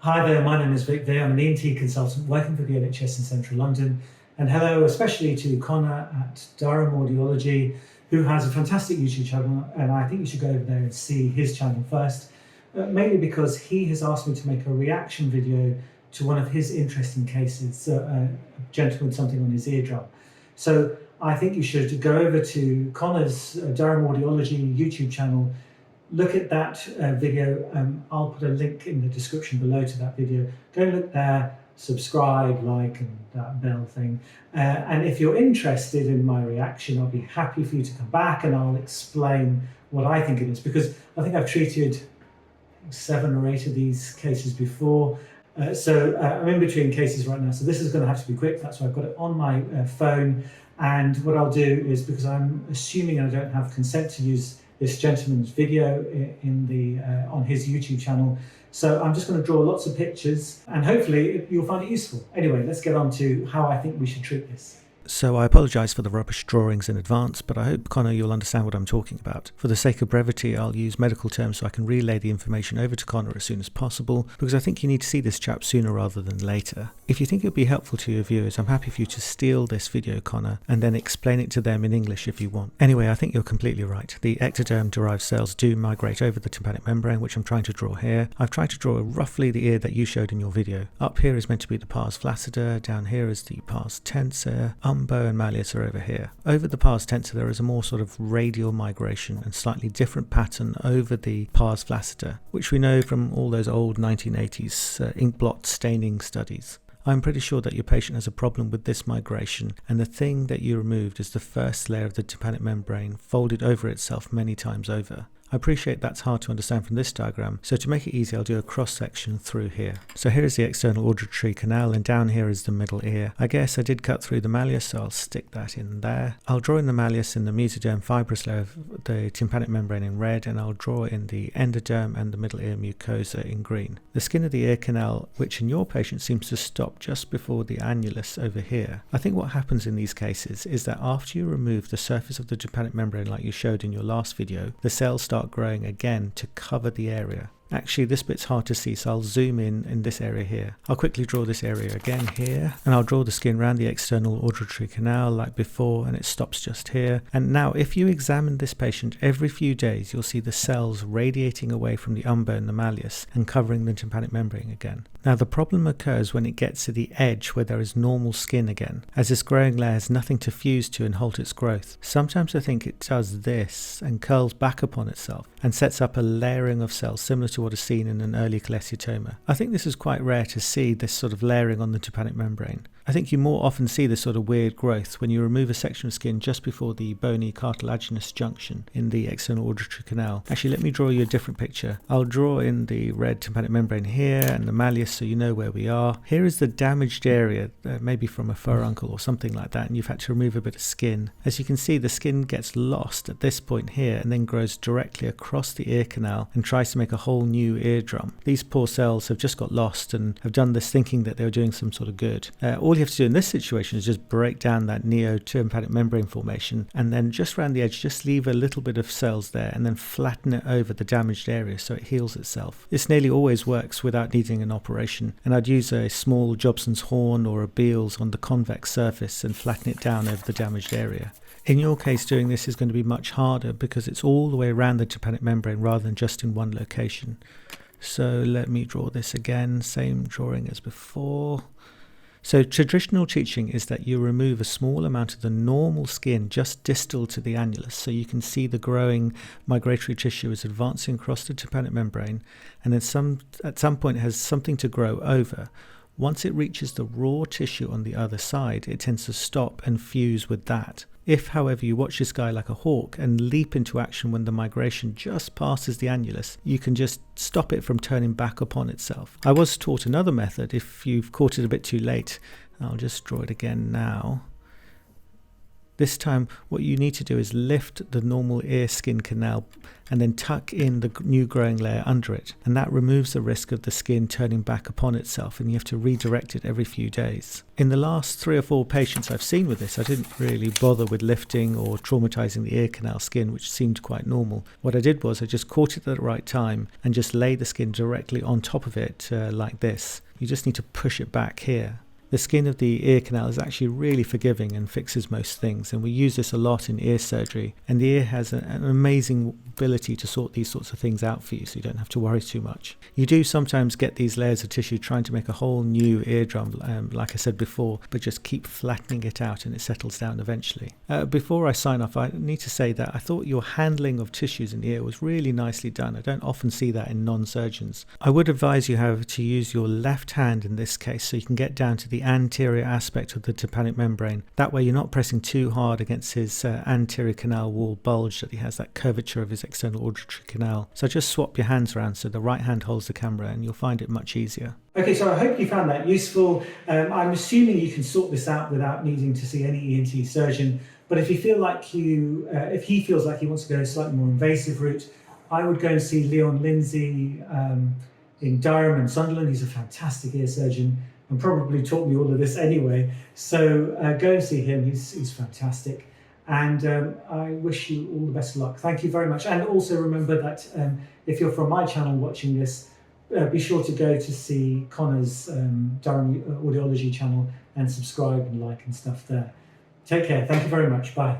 Hi there, my name is Vic Day. I'm an ENT consultant working for the NHS in central London. And hello, especially to Connor at Durham Audiology, who has a fantastic YouTube channel. And I think you should go over there and see his channel first, mainly because he has asked me to make a reaction video to one of his interesting cases, a gentleman, something on his eardrum. So I think you should go over to Connor's Durham Audiology YouTube channel. Look at that video. I'll put a link in the description below to that video. Go look there, subscribe, like, and that bell thing. And if you're interested in my reaction, I'll be happy for you to come back and I'll explain what I think it is, because I think I've treated 7 or 8 of these cases before. So I'm in between cases right now, so this is going to have to be quick. That's why I've got it on my phone. And what I'll do is, because I'm assuming I don't have consent to use this gentleman's video on his YouTube channel. So I'm just going to draw lots of pictures and hopefully you'll find it useful. Anyway, let's get on to how I think we should treat this. So I apologise for the rubbish drawings in advance, but I hope, Connor, you'll understand what I'm talking about. For the sake of brevity, I'll use medical terms so I can relay the information over to Connor as soon as possible, because I think you need to see this chap sooner rather than later. If you think it would be helpful to your viewers, I'm happy for you to steal this video, Connor, and then explain it to them in English if you want. Anyway, I think you're completely right. The ectoderm-derived cells do migrate over the tympanic membrane, which I'm trying to draw here. I've tried to draw roughly the ear that you showed in your video. Up here is meant to be the pars flaccida, down here is the pars tensor, umbo and malleus are over here. Over the pars tensor there is a more sort of radial migration and slightly different pattern over the pars flaccida, which we know from all those old 1980s ink blot staining studies. I'm pretty sure that your patient has a problem with this migration, and the thing that you removed is the first layer of the tympanic membrane folded over itself many times over. I appreciate that's hard to understand from this diagram, so to make it easy I'll do a cross section through here. So here is the external auditory canal and down here is the middle ear. I guess I did cut through the malleus, so I'll stick that in there. I'll draw in the malleus in the mesoderm fibrous layer of the tympanic membrane in red, and I'll draw in the endoderm and the middle ear mucosa in green. The skin of the ear canal, which in your patient seems to stop just before the annulus over here. I think what happens in these cases is that after you remove the surface of the tympanic membrane like you showed in your last video, the cells start growing again to cover the area. Actually, this bit's hard to see, so I'll zoom in this area here. I'll quickly draw this area again here, and I'll draw the skin around the external auditory canal like before, and it stops just here. And now, if you examine this patient every few days, you'll see the cells radiating away from the umbo and the malleus and covering the tympanic membrane again. Now, the problem occurs when it gets to the edge where there is normal skin again, as this growing layer has nothing to fuse to and halt its growth. Sometimes I think it does this and curls back upon itself and sets up a layering of cells similar to what is seen in an early cholesteatoma. I think this is quite rare to see this sort of layering on the tympanic membrane. I think you more often see this sort of weird growth when you remove a section of skin just before the bony cartilaginous junction in the external auditory canal. Actually, let me draw you a different picture. I'll draw in the red tympanic membrane here and the malleus so you know where we are. Here is the damaged area, maybe from a furuncle or something like that, and you've had to remove a bit of skin. As you can see, the skin gets lost at this point here and then grows directly across the ear canal and tries to make a whole new eardrum. These poor cells have just got lost and have done this thinking that they were doing some sort of good. All you have to do in this situation is just break down that neo-tympanic membrane formation and then just around the edge just leave a little bit of cells there and then flatten it over the damaged area so it heals itself. This nearly always works without needing an operation, and I'd use a small Jobson's horn or a Beals on the convex surface and flatten it down over the damaged area. In your case, doing this is going to be much harder because it's all the way around the tympanic membrane rather than just in one location. So let me draw this again, same drawing as before. So traditional teaching is that you remove a small amount of the normal skin just distal to the annulus, so you can see the growing migratory tissue is advancing across the tympanic membrane, and then at some point it has something to grow over. Once it reaches the raw tissue on the other side, it tends to stop and fuse with that. If, however, you watch this guy like a hawk and leap into action when the migration just passes the annulus, you can just stop it from turning back upon itself. I was taught another method if you've caught it a bit too late. I'll just draw it again now. This time what you need to do is lift the normal ear skin canal and then tuck in the new growing layer under it, and that removes the risk of the skin turning back upon itself, and you have to redirect it every few days. In the last 3 or 4 patients I've seen with this, I didn't really bother with lifting or traumatizing the ear canal skin, which seemed quite normal. What I did was I just caught it at the right time and just laid the skin directly on top of it like this. You just need to push it back here. The skin of the ear canal is actually really forgiving and fixes most things, and we use this a lot in ear surgery, and the ear has an amazing ability to sort these sorts of things out for you, so you don't have to worry too much. You do sometimes get these layers of tissue trying to make a whole new eardrum, like I said before, but just keep flattening it out and it settles down eventually. Before I sign off, I need to say that I thought your handling of tissues in the ear was really nicely done. I don't often see that in non-surgeons. I would advise you, however, to use your left hand in this case so you can get down to the anterior aspect of the tympanic membrane. That way you're not pressing too hard against his anterior canal wall bulge that he has, that curvature of his external auditory canal. So just swap your hands around so the right hand holds the camera and you'll find it much easier. Okay, so I hope you found that useful. I'm assuming you can sort this out without needing to see any ENT surgeon, but if you feel like if he feels like he wants to go a slightly more invasive route, I would go and see Leon Lindsay in Durham and Sunderland. He's a fantastic ear surgeon and probably taught me all of this anyway. So go and see him, he's fantastic. And I wish you all the best of luck. Thank you very much. And also remember that if you're from my channel watching this, be sure to go to see Connor's Durham Audiology channel and subscribe and like and stuff there. Take care. Thank you very much. Bye.